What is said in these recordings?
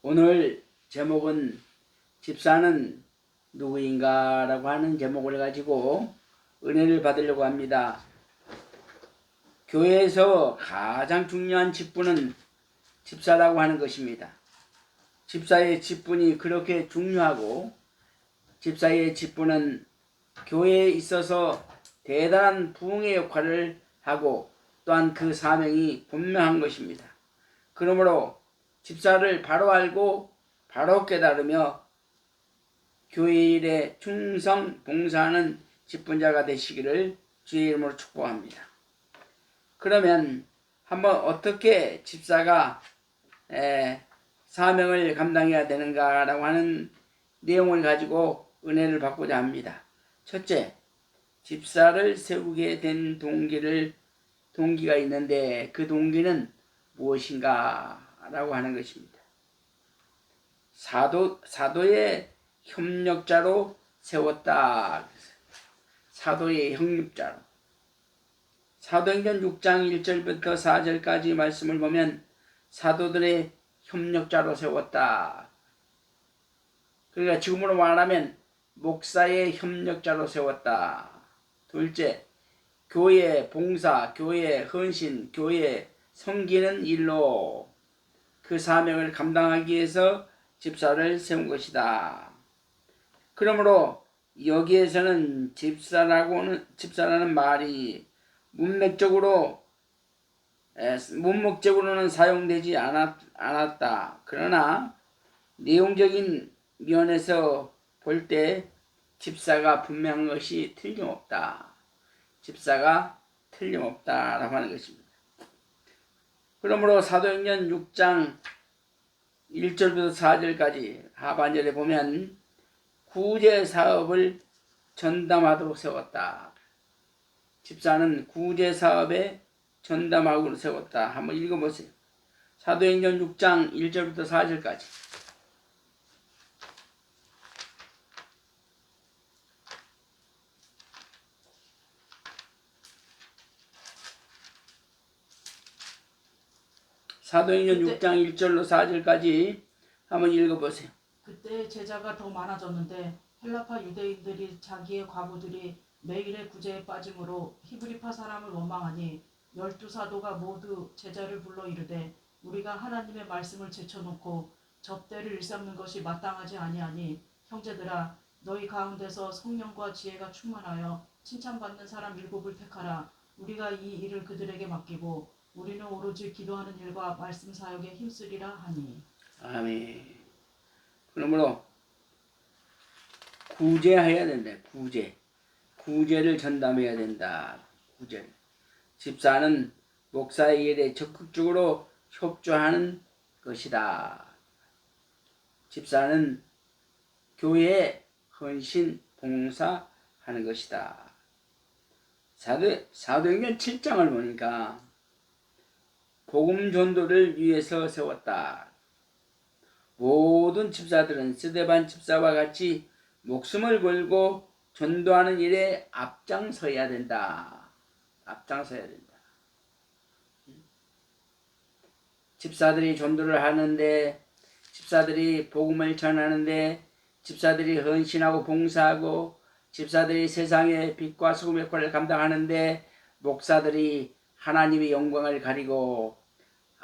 오늘 제목은 집사는 누구인가 라고 하는 제목을 가지고 은혜를 받으려고 합니다. 교회에서 가장 중요한 직분은 집사라고 하는 것입니다. 집사의 직분이 그렇게 중요하고 집사의 직분은 교회에 있어서 대단한 부흥의 역할을 하고 또한 그 사명이 분명한 것입니다. 그러므로 집사를 바로 알고 바로 깨달으며 교회 일에 충성 봉사하는 직분자가 되시기를 주의 이름으로 축복합니다. 그러면 한번 어떻게 집사가 사명을 감당해야 되는가라고 하는 내용을 가지고 은혜를 받고자 합니다. 첫째, 집사를 세우게 된 동기가 있는데 그 동기는 무엇인가 라고 하는 것입니다. 사도의 협력자로 세웠다. 사도의 협력자로. 사도행전 6장 1절부터 4절까지 말씀을 보면 사도들의 협력자로 세웠다. 그러니까 지금으로 말하면 목사의 협력자로 세웠다. 둘째, 교회 봉사, 교회 헌신, 교회 섬기는 일로 그 사명을 감당하기 위해서 집사를 세운 것이다. 그러므로 여기에서는 집사라는 말이 문맥적으로는 사용되지 않았다. 그러나 내용적인 면에서 볼 때 집사가 분명한 것이 틀림없다. 집사가 틀림없다라고 하는 것입니다. 그러므로 사도행전 6장 1절부터 4절까지 하반절에 보면 구제 사업을 전담하도록 세웠다. 집사는 구제 사업에 전담하도록 세웠다. 한번 읽어보세요. 사도행전 6장 1절부터 4절까지. 사도행전 6장 1절로 4절까지 한번 읽어보세요. 그때 제자가 더 많아졌는데 헬라파 유대인들이 자기의 과부들이 매일의 구제에 빠짐으로 히브리파 사람을 원망하니 12사도가 모두 제자를 불러 이르되 우리가 하나님의 말씀을 제쳐놓고 접대를 일삼는 것이 마땅하지 아니하니 형제들아 너희 가운데서 성령과 지혜가 충만하여 칭찬받는 사람 7을 택하라. 우리가 이 일을 그들에게 맡기고 우리는 오로지 기도하는 일과 말씀 사역에 힘쓰리라 하니. 아멘. 그러므로 구제해야 된다. 구제를 전담해야 된다. 구제. 집사는 목사의 일에 적극적으로 협조하는 것이다. 집사는 교회에 헌신 봉사하는 것이다. 사도행전 7장을 보니까 복음 전도를 위해서 세웠다. 모든 집사들은 스데반 집사와 같이 목숨을 걸고 전도하는 일에 앞장서야 된다. 앞장서야 된다. 집사들이 전도를 하는데, 집사들이 복음을 전하는데, 집사들이 헌신하고 봉사하고, 집사들이 세상의 빛과 소금 역할을 감당하는데, 목사들이 하나님의 영광을 가리고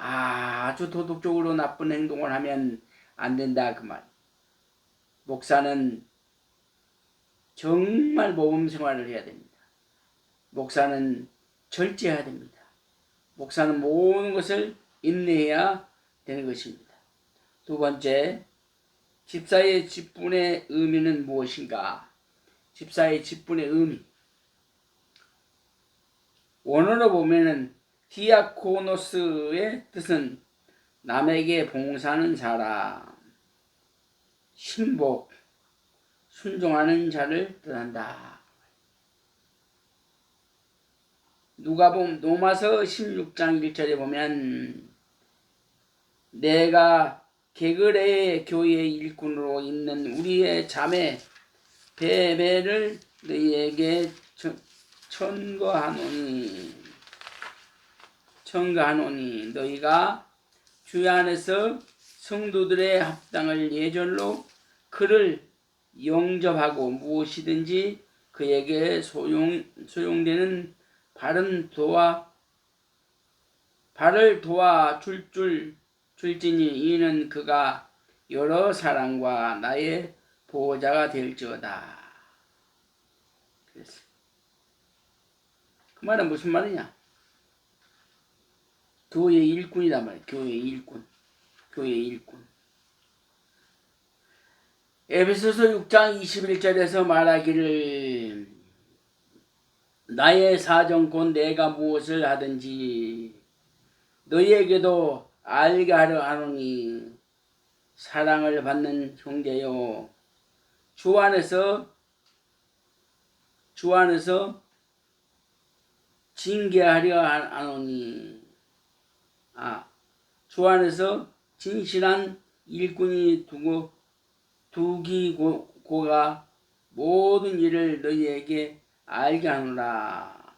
아주 도덕적으로 나쁜 행동을 하면 안 된다 그 말. 목사는 정말 모범 생활을 해야 됩니다. 목사는 절제해야 됩니다. 목사는 모든 것을 인내해야 되는 것입니다. 두 번째, 집사의 직분의 의미는 무엇인가? 집사의 직분의 의미. 원어로 보면은 디아코노스의 뜻은 남에게 봉사하는 사람, 신복, 순종하는 자를 뜻한다. 로마서 16장 1절에 보면 내가 게그레의 교회의 일꾼으로 있는 우리의 자매 베베를 너희에게 청거하노니 너희가 주 안에서 성도들의 합당을 예절로 그를 영접하고 무엇이든지 그에게 소용되는 발을 도와 줄지니 이는 그가 여러 사랑과 나의 보호자가 될지어다. 그랬어요. 그 말은 무슨 말이냐? 교회 일꾼이란 말이에요. 교회 일꾼. 교회 일꾼. 에베소서 6장 21절에서 말하기를 나의 사정 곧 내가 무엇을 하든지 너희에게도 알게 하려 하노니 사랑을 받는 형제요 주 안에서 징계하려 하노니 주 안에서 진실한 일꾼이 두기고가 모든 일을 너희에게 알게 하노라.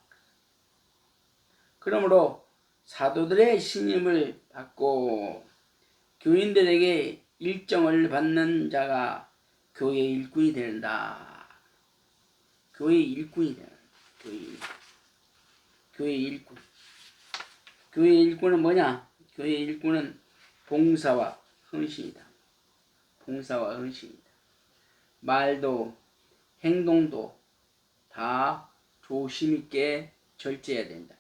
그러므로 사도들의 신임을 받고 교인들에게 일정을 받는 자가 교회 일꾼이 된다. 교회 일꾼이 된다. 교회 일꾼. 교회 일꾼은 뭐냐? 교회 일꾼은 봉사와 헌신이다. 봉사와 헌신이다. 말도 행동도 다 조심 있게 절제해야 된다.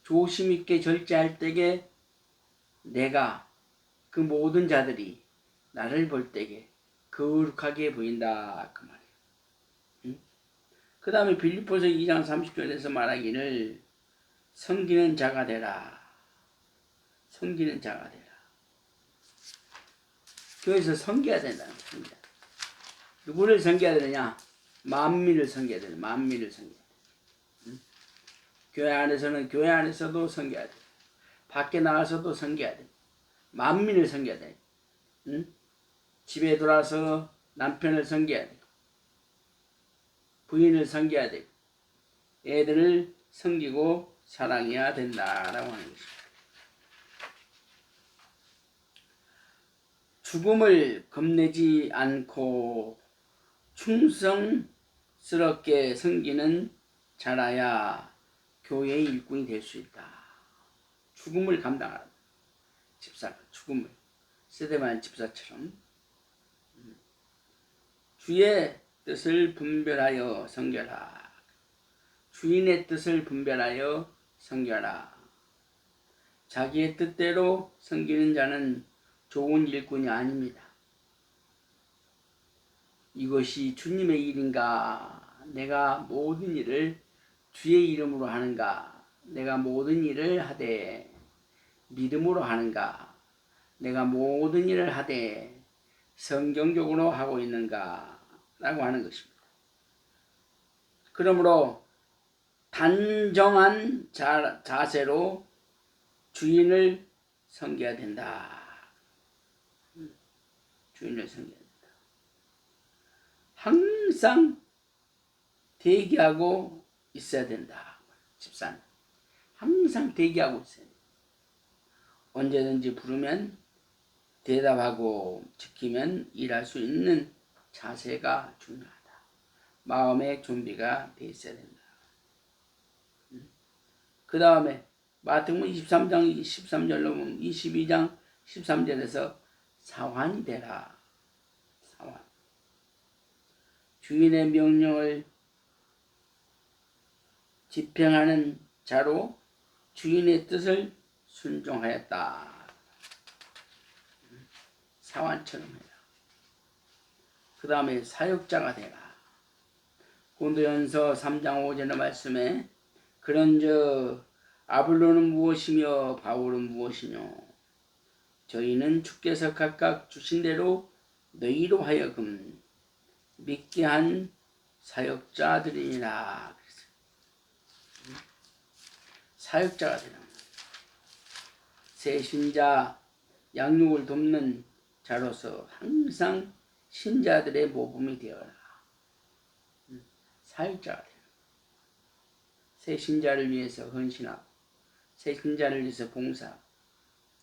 조심 있게 절제할 때에 내가 그 모든 자들이 나를 볼 때에 거룩하게 보인다. 그 말이에요. 응? 그 다음에 빌립보서 2장 30절에서 말하기를 섬기는 자가 되라. 섬기는 자가 되라. 교회에서 섬겨야 된다는 겁니다. 누구를 섬겨야 되느냐? 만민을 섬겨야 되는 만민을 섬겨야 돼. 응? 교회 안에서는 교회 안에서도 섬겨야 돼. 밖에 나가서도 섬겨야 돼. 만민을 섬겨야 돼. 응? 집에 돌아서 남편을 섬겨야 돼. 부인을 섬겨야 돼. 애들을 섬기고 사랑해야 된다라고 하는 것입니다. 죽음을 겁내지 않고 충성스럽게 섬기는 자라야 교회의 일꾼이 될 수 있다. 죽음을 감당하라. 집사, 죽음을. 스데반 집사처럼. 주의 뜻을 분별하여 섬겨라. 주인의 뜻을 분별하여 섬겨라. 자기의 뜻대로 섬기는 자는 좋은 일꾼이 아닙니다. 이것이 주님의 일인가? 내가 모든 일을 주의 이름으로 하는가? 내가 모든 일을 하되 믿음으로 하는가? 내가 모든 일을 하되 성경적으로 하고 있는가? 라고 하는 것입니다. 그러므로 단정한 자세로 주인을 섬겨야 된다. 주인을 섬겨야 된다. 항상 대기하고 있어야 된다. 집사는 항상 대기하고 있어야 된다. 언제든지 부르면 대답하고 지키면 일할 수 있는 자세가 중요하다. 마음의 준비가 돼 있어야 된다. 그 다음에 마태복음 23장 13절로 보면 22장 13절에서 사환이 되라. 사환. 주인의 명령을 집행하는 자로 주인의 뜻을 순종하였다. 사환처럼 해라. 그 다음에 사역자가 되라. 고린도전서 3장 5절의 말씀에 그런즉 아볼로는 무엇이며 바울은 무엇이뇨 저희는 주께서 각각 주신 대로 너희로 하여금 믿게 한 사역자들이니라. 사역자가 되라. 새 신자 양육을 돕는 자로서 항상 신자들의 모범이 되어라. 사역자가 되라. 새 신자를 위해서 헌신하고 새 신자를 위해서 봉사하고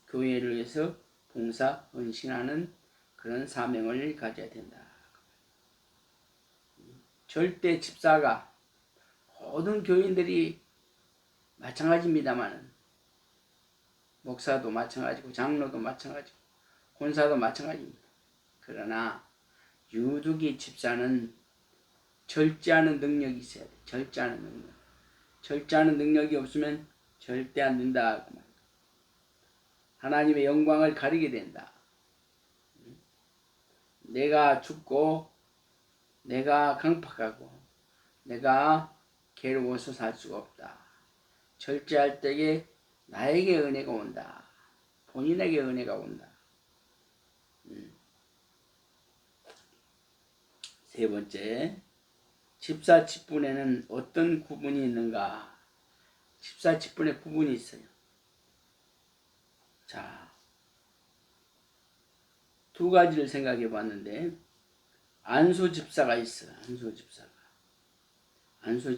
교회를 위해서 봉사, 헌신하는 그런 사명을 가져야 된다. 절대 집사가 모든 교인들이 마찬가지입니다만 목사도 마찬가지고 장로도 마찬가지고 권사도 마찬가지입니다. 그러나 유독이 집사는 절제하는 능력이 있어야 돼. 절제하는 능력. 절제하는 능력이 없으면 절대 안 된다. 하나님의 영광을 가리게 된다. 내가 죽고 내가 강팍하고 내가 괴로워서 살 수가 없다. 절제할 때에 나에게 은혜가 온다. 본인에게 은혜가 온다. 세 번째, 집사 직분에는 어떤 구분이 있는가? 집사 직분에 구분이 있어요. 자, 두 가지를 생각해 봤는데 안수 집사가 있어. 안수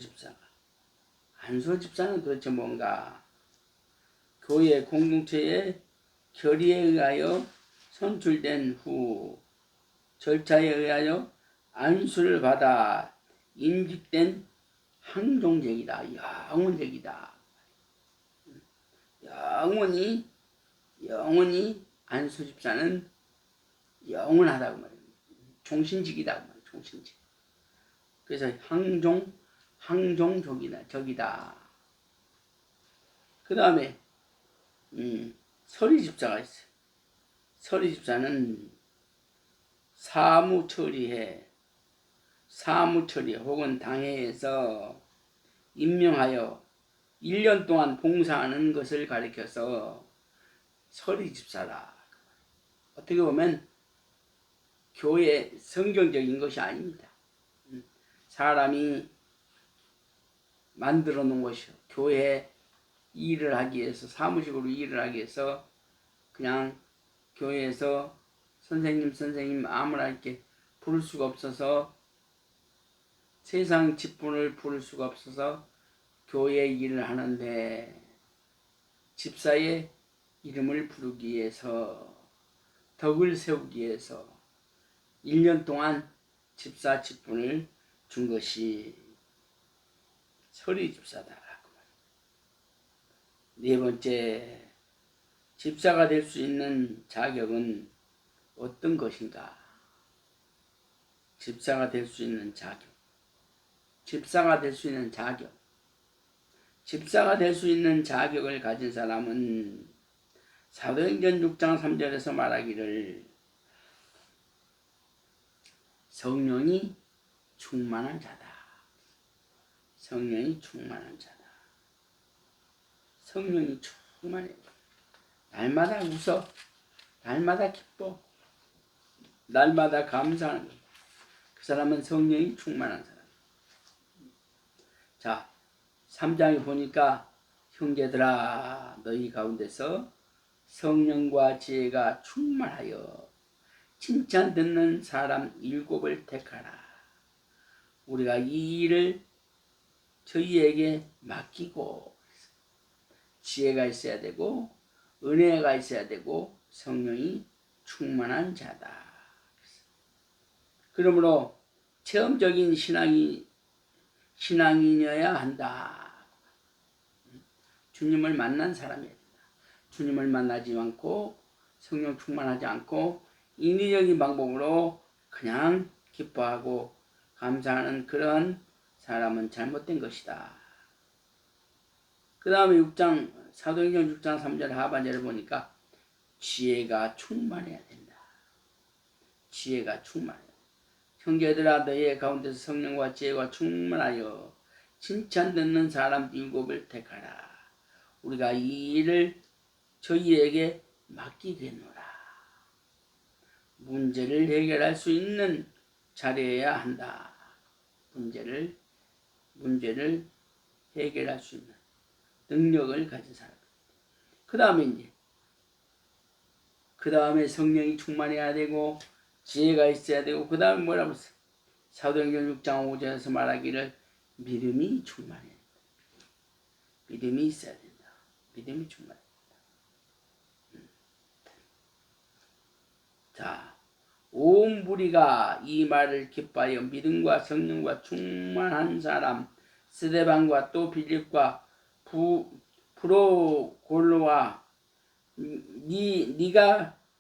집사는 도대체 뭔가? 교회 공동체의 결의에 의하여 선출된 후 절차에 의하여 안수를 받아 임직된 항종직이다. 영원직이다. 영원히 안수 집사는 영원하다고 말이에요. 종신직이다. 종신직. 그래서 항종적이다. 그 다음에 서리 집사가 있어요. 서리 집사는 사무 처리해 혹은 당회에서 임명하여 1년 동안 봉사하는 것을 가리켜서 서리 집사다. 어떻게 보면 교회 성경적인 것이 아닙니다. 사람이 만들어 놓은 것이요. 교회 일을 하기 위해서, 사무직으로 일을 하기 위해서 그냥 교회에서 선생님 아무나 이렇게 부를 수가 없어서, 세상 직분을 부를 수가 없어서 교회 일을 하는데 집사의 이름을 부르기 위해서, 덕을 세우기 위해서 1년 동안 집사 직분을 준 것이 서리 집사다. 네 번째, 집사가 될 수 있는 자격은 어떤 것인가? 집사가 될 수 있는 자격. 집사가 될 수 있는 자격을 가진 사람은 사도행전 6장 3절에서 말하기를 성령이 충만한 자다. 성령이 충만해. 날마다 웃어. 날마다 기뻐. 날마다 감사하는 거야. 그 사람은 성령이 충만한 사람. 자, 3장에 보니까 형제들아 너희 가운데서 성령과 지혜가 충만하여 칭찬 듣는 사람 7을 택하라. 우리가 이 일을 저희에게 맡기고, 지혜가 있어야 되고 은혜가 있어야 되고 성령이 충만한 자다. 그러므로 체험적인 신앙인이어야 한다. 주님을 만난 사람이어야 된다. 주님을 만나지 않고 성령 충만하지 않고 인위적인 방법으로 그냥 기뻐하고 감사하는 그런 사람은 잘못된 것이다. 그 다음에 사도행전 6장 3절 하반절을 보니까 지혜가 충만해야 된다. 지혜가 충만해. 형제들아 너희 가운데서 성령과 지혜가 충만하여 칭찬 듣는 사람 7을 택하라. 우리가 이 일을 저희에게 맡기겠노라. 문제를 해결할 수 있는 자리여야 한다. 문제를 해결할 수 있는 능력을 가진 사람. 그 다음에 성령이 충만해야 되고 지혜가 있어야 되고, 그 다음에 뭐라고 했어? 사도행전 6장 5절에서 말하기를 믿음이 충만해야 된다. 믿음이 있어야 된다. 믿음이 충만해야 된다. 우리가 이 말을 기뻐하여 믿음과 성령과 충만한 사람 스데반과 또 빌립과 프로골로와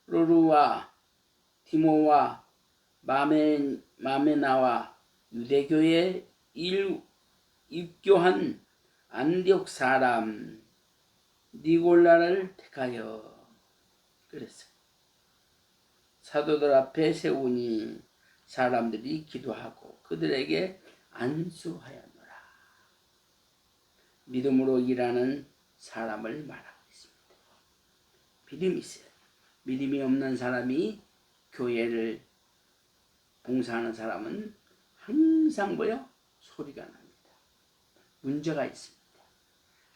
니가로루와 디모와 마메나와 유대교에 입교한 안디옥 사람 니골라를 택하여 그랬어요. 사도들 앞에 세우니 사람들이 기도하고 그들에게 안수하였노라. 믿음으로 일하는 사람을 말하고 있습니다. 믿음이 있어요. 믿음이 없는 사람이 교회를 봉사하는 사람은 항상 뭐요? 소리가 납니다. 문제가 있습니다.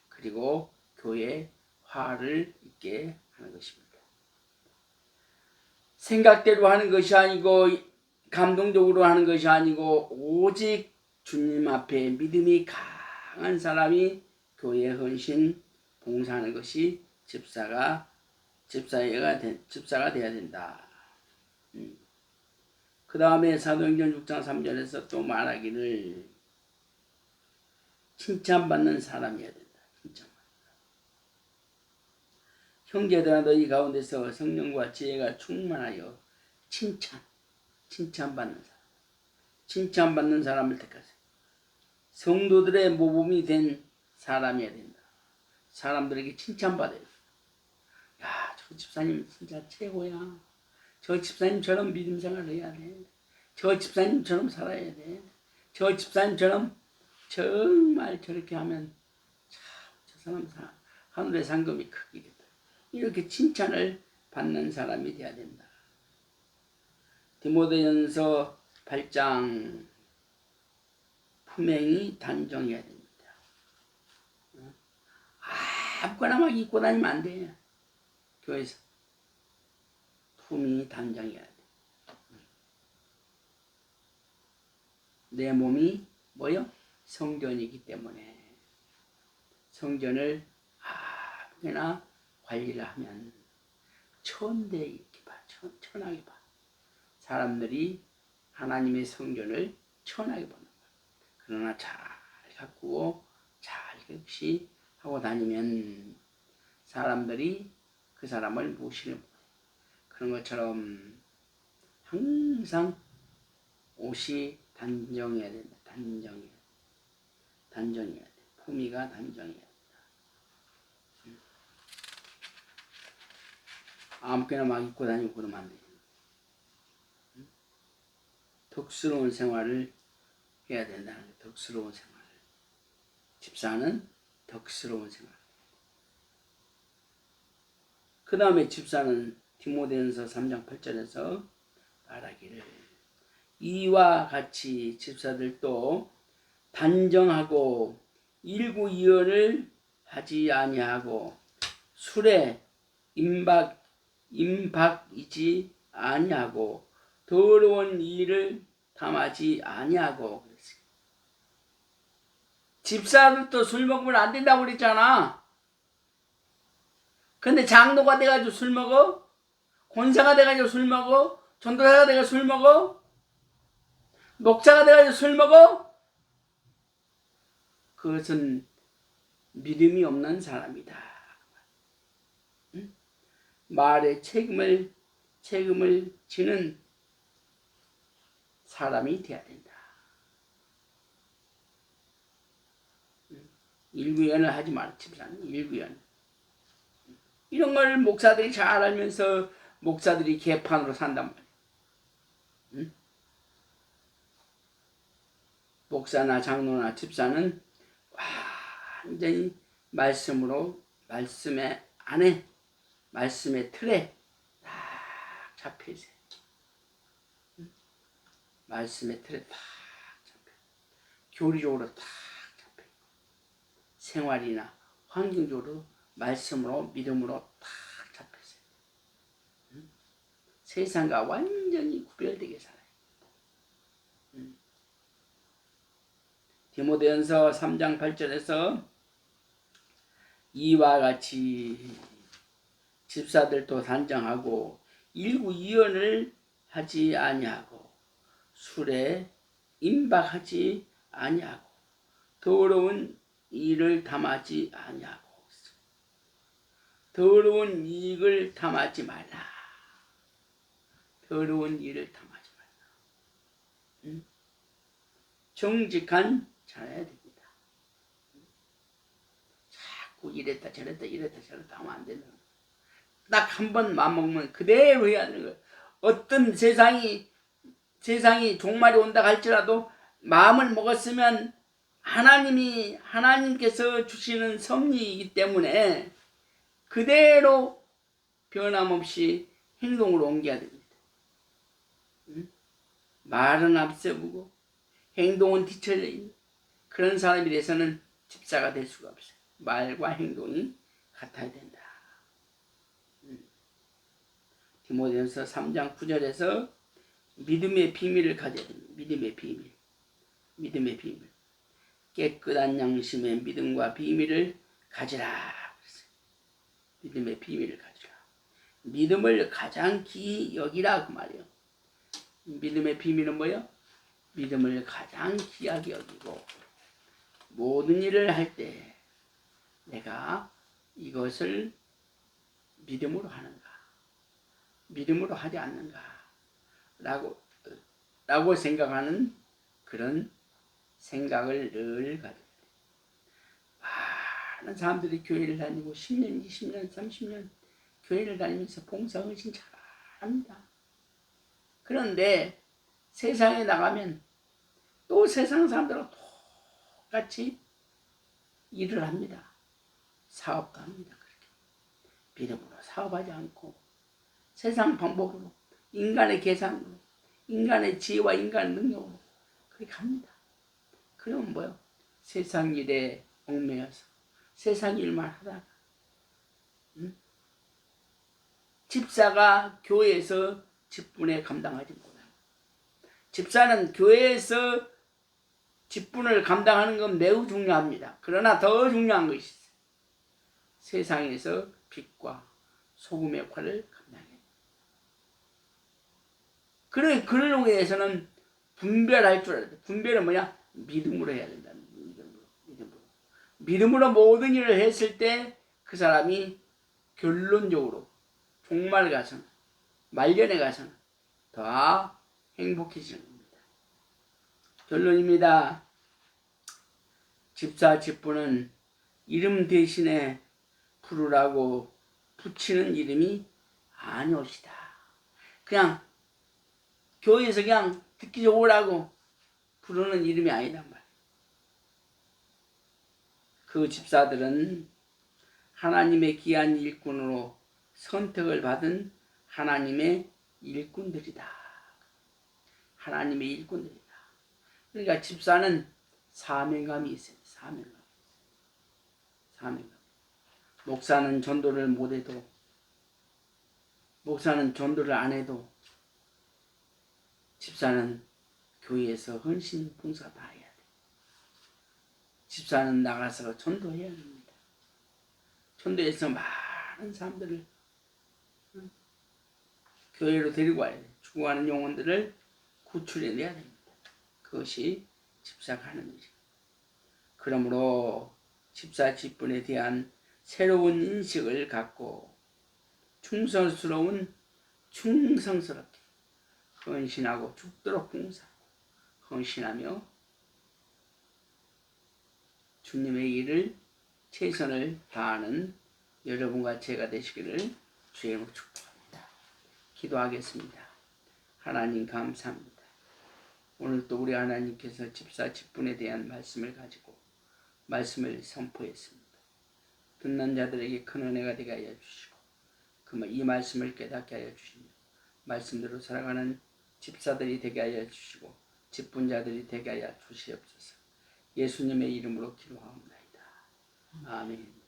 그리고 교회에 화를 있게 하는 것입니다. 생각대로 하는 것이 아니고 감동적으로 하는 것이 아니고 오직 주님 앞에 믿음이 강한 사람이 교회에 헌신 봉사하는 것이 집사가 되어야 된다. 그 다음에 사도행전 6장 3절에서 또 말하기를 칭찬받는 사람이어야 된다. 형제들아 너희 가운데서 성령과 지혜가 충만하여 칭찬받는 사람, 칭찬받는 사람을 택하세요. 성도들의 모범이 된 사람이어야 된다. 사람들에게 칭찬받아야 돼. 야, 저 집사님 진짜 최고야. 저 집사님처럼 믿음 생활을 해야 돼. 저 집사님처럼 살아야 돼. 저 집사님처럼 정말 저렇게 하면 참 저 사람 하늘의 상금이 크게 된다. 이렇게 칭찬을 받는 사람이 되어야 된다. 디모데전서 8장 품행이 단정해야 됩니다. 아무거나 막 입고 다니면 안 돼. 교회에서 품이 단정해야 돼. 내 몸이 뭐요? 성전이기 때문에 성전을 아무나 관리를 하면 천대에 이렇게 봐, 천하게 봐. 사람들이 하나님의 성전을 천하게 보는 거야. 그러나 잘 가꾸고 잘 격시 하고 다니면 사람들이 그 사람을 무시를 못해. 그런 것처럼 항상 옷이 단정해야 된다. 단정해야 돼. 품위가 단정해야 된다. 아무렇게나 막 입고 다니고 그러면 안 돼. 덕스러운 생활을 해야 된다는 거예요. 덕스러운 생활을. 집사는 덕스러운 생활. 그 다음에 집사는 디모데전서 3장 8절에서 말하기를 이와 같이 집사들도 단정하고 일구이언을 하지 아니하고 술에 임박이지 아니하고 더러운 일을 담하지 아니하고 그랬어요. 집사들도 술 먹으면 안 된다고 그랬잖아. 근데 장로가 돼가지고 술 먹어? 권사가 돼가지고 술 먹어? 전도사가 돼가지고 술 먹어? 목사가 돼가지고 술 먹어? 그것은 믿음이 없는 사람이다. 응? 말에 책임을 지는 사람이 돼야 된다. 일구연을 하지 마라. 집사는 일구연. 이런 걸 목사들이 잘 알면서 목사들이 개판으로 산단 말이야. 응? 목사나 장로나 집사는 완전히 말씀의 안에 말씀의 틀에 딱 잡혀 있어요. 말씀의 틀에 딱 잡혀. 교리적으로 딱 잡혀. 생활이나 환경적으로 말씀으로 믿음으로 딱 잡혀 있어요. 세상과 완전히 구별되게 살아요. 디모데전서 3장 8절에서 이와 같이 집사들도 단정하고 일구이언을 하지 아니하고 술에 임박하지 아니하고 더러운 일을 담하지 아니하고 더러운 이익을 담하지 말라. 더러운 일을 담하지 말라. 정직한 자여야 됩니다. 자꾸 이랬다 저랬다 하면 안 된다. 딱 한 번 맘먹으면 그대로 해야 하는 거예요. 어떤 세상이 종말이 온다 할지라도 마음을 먹었으면 하나님께서 주시는 섭리이기 때문에 그대로 변함없이 행동으로 옮겨야 됩니다. 말은 앞세우고 행동은 뒤처져 있는 그런 사람이 돼서는 집사가 될 수가 없어요. 말과 행동이 같아야 된다. 디모데전서 3장 9절에서 믿음의 비밀을 가져야 됩니다. 믿음의 비밀. 깨끗한 양심의 믿음과 비밀을 가지라. 믿음의 비밀을 가지라. 믿음을 가장 귀히 여기라 그 말이에요. 믿음의 비밀은 뭐예요? 믿음을 가장 귀하게 여기고 모든 일을 할 때 내가 이것을 믿음으로 하는가, 믿음으로 하지 않는가 라고 생각하는 그런 생각을 늘 가져야 돼요. 많은 사람들이 교회를 다니고 10년, 20년, 30년 교회를 다니면서 봉사 헌신 잘합니다. 그런데 세상에 나가면 또 세상 사람들하고 똑같이 일을 합니다. 사업도 합니다. 그렇게 믿음으로 사업하지 않고 세상 방법으로 인간의 계산으로 인간의 지혜와 인간의 능력으로 그렇게 합니다. 그러면 뭐요? 세상 일에 얽매여서 세상 일만 하다가 집사가 교회에서 직분에 감당하지 못합니다. 집사는 교회에서 직분을 감당하는 건 매우 중요합니다. 그러나 더 중요한 것이 있어요. 세상에서 빛과 소금의 역할을 감당해야 됩니다. 그러기 위해서는 분별할 줄 알아야 돼요. 분별은 뭐냐? 믿음으로 해야 된다. 믿음으로 모든 일을 했을 때 그 사람이 결론적으로 종말 가서는 말년에 가서는 더 행복해지는 겁니다. 결론입니다. 집사 직분은 이름 대신에 부르라고 붙이는 이름이 아니옵시다. 그냥 교회에서 그냥 듣기 좋으라고 부르는 이름이 아니란 말이에요. 그 집사들은 하나님의 귀한 일꾼으로 선택을 받은 하나님의 일꾼들이다. 하나님의 일꾼들이다. 그러니까 집사는 사명감이 있어요. 사명감. 목사는 전도를 못해도, 목사는 전도를 안 해도 집사는 교회에서 헌신 봉사 다 해야 돼. 집사는 나가서 전도해야 됩니다. 전도해서 많은 사람들을 교회로 데리고 와야 돼. 죽어가는 영혼들을 구출해내야 됩니다. 그것이 집사가 하는 일이에요. 그러므로 집사 직분에 대한 새로운 인식을 갖고 충성스럽게 헌신하고 죽도록 봉사하고 헌신하며 주님의 일을 최선을 다하는 여러분과 제가 되시기를 주의 이름으로 축복합니다. 기도하겠습니다. 하나님 감사합니다. 오늘 또 우리 하나님께서 집사 직분에 대한 말씀을 가지고 말씀을 선포했습니다. 듣는 자들에게 큰 은혜가 되게 하여 주시고 이 말씀을 깨닫게 하여 주시며 말씀대로 살아가는 집사들이 되게 하여 주시고 직분자들이 되게 하여 주시옵소서. 예수님의 이름으로 기도하옵나이다. 아멘.